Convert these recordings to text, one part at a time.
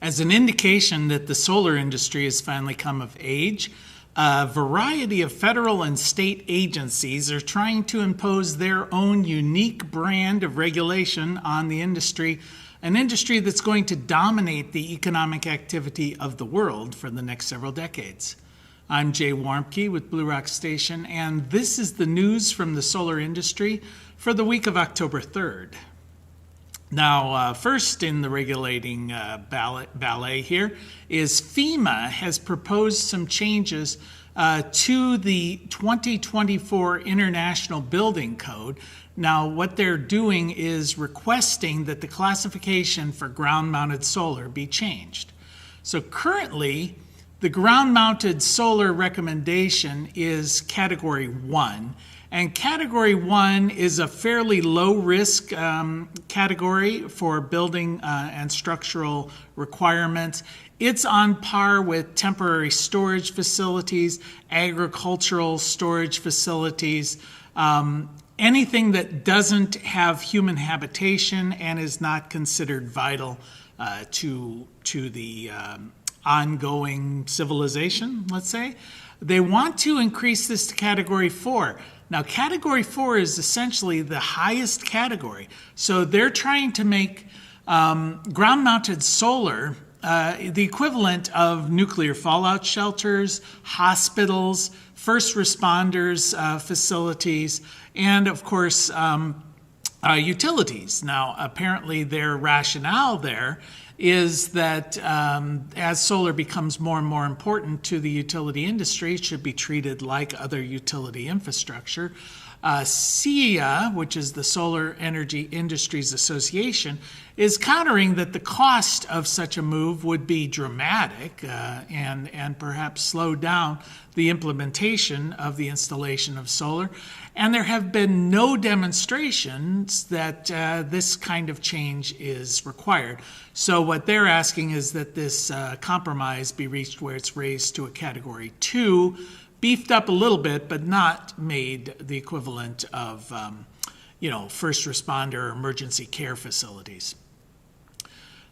As an indication that the solar industry has finally come of age, a variety of federal and state agencies are trying to impose their own unique brand of regulation on the industry, an industry that's going to dominate the economic activity of the world for the next several decades. I'm Jay Warmke with Blue Rock Station, and this is the news from the solar industry for the week of October 3rd. Now, first in the regulating ballet here is FEMA has proposed some changes to the 2024 International Building Code. Now, what they're doing is requesting that the classification for ground-mounted solar be changed. So currently, the ground-mounted solar recommendation is Category 1. And Category 1 is a fairly low-risk category for building and structural requirements. It's on par with temporary storage facilities, agricultural storage facilities, anything that doesn't have human habitation and is not considered vital to the ongoing civilization, let's say. They want to increase this to Category 4. Now, Category 4 is essentially the highest category. So they're trying to make ground-mounted solar the equivalent of nuclear fallout shelters, hospitals, first responders facilities, and of course, utilities. Now, apparently their rationale there is that as solar becomes more and more important to the utility industry, it should be treated like other utility infrastructure. SEIA, which is the Solar Energy Industries Association, is countering that the cost of such a move would be dramatic and perhaps slow down the implementation of the installation of solar. And there have been no demonstrations that this kind of change is required. So what they're asking is that this compromise be reached where it's raised to a Category 2, beefed up a little bit, but not made the equivalent of, first responder or emergency care facilities.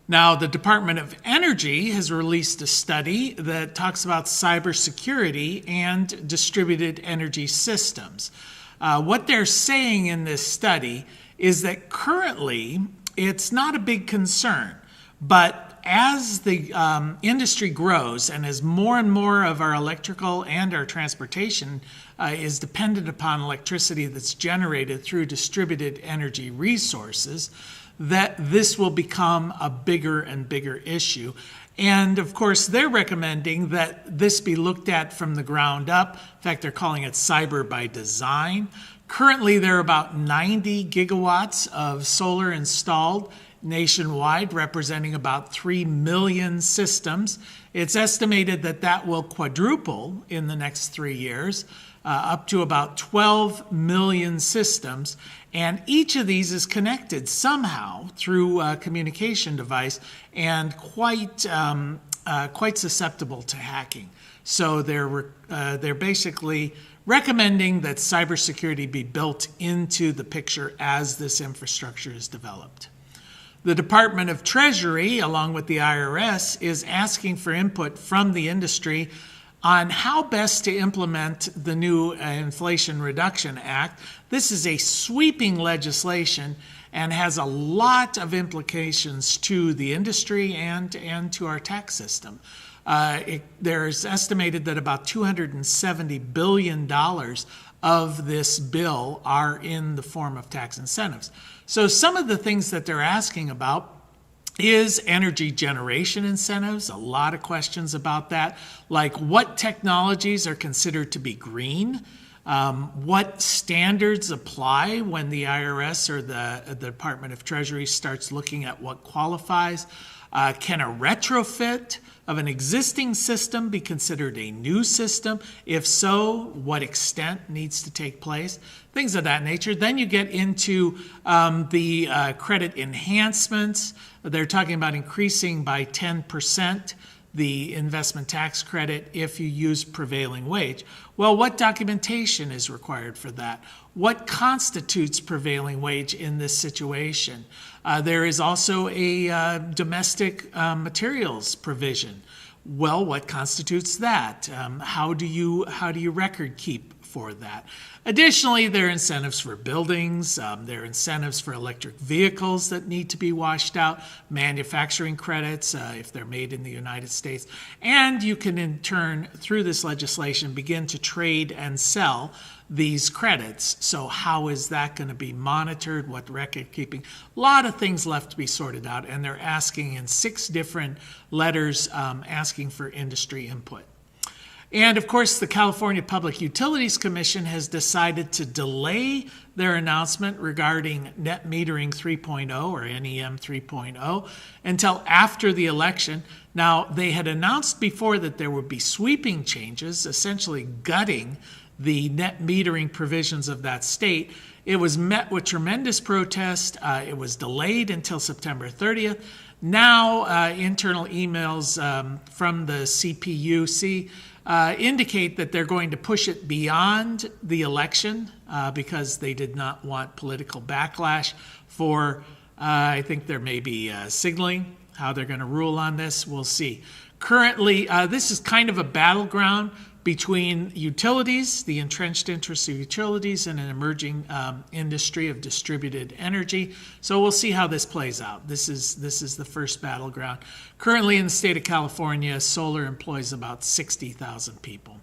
Now, the Department of Energy has released a study that talks about cybersecurity and distributed energy systems. What they're saying in this study is that currently it's not a big concern, but as the industry grows and as more and more of our electrical and our transportation is dependent upon electricity that's generated through distributed energy resources, that this will become a bigger and bigger issue. And of course, they're recommending that this be looked at from the ground up. In fact, they're calling it cyber by design. Currently, there are about 90 gigawatts of solar installed nationwide, representing about 3 million systems. It's estimated that that will quadruple in the next 3 years, up to about 12 million systems. And each of these is connected somehow through a communication device and quite susceptible to hacking. So they're basically recommending that cybersecurity be built into the picture as this infrastructure is developed. The Department of Treasury, along with the IRS, is asking for input from the industry on how best to implement the new Inflation Reduction Act. This is a sweeping legislation and has a lot of implications to the industry and to our tax system. There's estimated that about $270 billion of this bill are in the form of tax incentives. So some of the things that they're asking about is energy generation incentives. A lot of questions about that, like what technologies are considered to be green, what standards apply when the IRS or the Department of Treasury starts looking at what qualifies. Can a retrofit of an existing system be considered a new system? If so, what extent needs to take place? Things of that nature. Then you get into the credit enhancements. They're talking about increasing by 10% the investment tax credit if you use prevailing wage. Well, what documentation is required for that? What constitutes prevailing wage in this situation? There is also a domestic materials provision. Well, what constitutes that? How do you record keep for that? Additionally, there are incentives for buildings, there are incentives for electric vehicles that need to be washed out, manufacturing credits if they're made in the United States, and you can in turn, through this legislation, begin to trade and sell these credits. So how is that going to be monitored? What record keeping? A lot of things left to be sorted out, and they're asking in 6 different letters asking for industry input. And of course, the California Public Utilities Commission has decided to delay their announcement regarding net metering 3.0 or NEM 3.0 until after the election. Now, they had announced before that there would be sweeping changes, essentially gutting the net metering provisions of that state. It was met with tremendous protest. It was delayed until September 30th. Now, internal emails from the CPUC indicate that they're going to push it beyond the election because they did not want political backlash for, I think there may be signaling how they're going to rule on this. We'll see. Currently, this is kind of a battleground between utilities, the entrenched interests of utilities, and an emerging industry of distributed energy. So we'll see how this plays out. This is the first battleground. Currently in the state of California, solar employs about 60,000 people.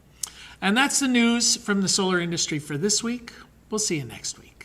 And that's the news from the solar industry for this week. We'll see you next week.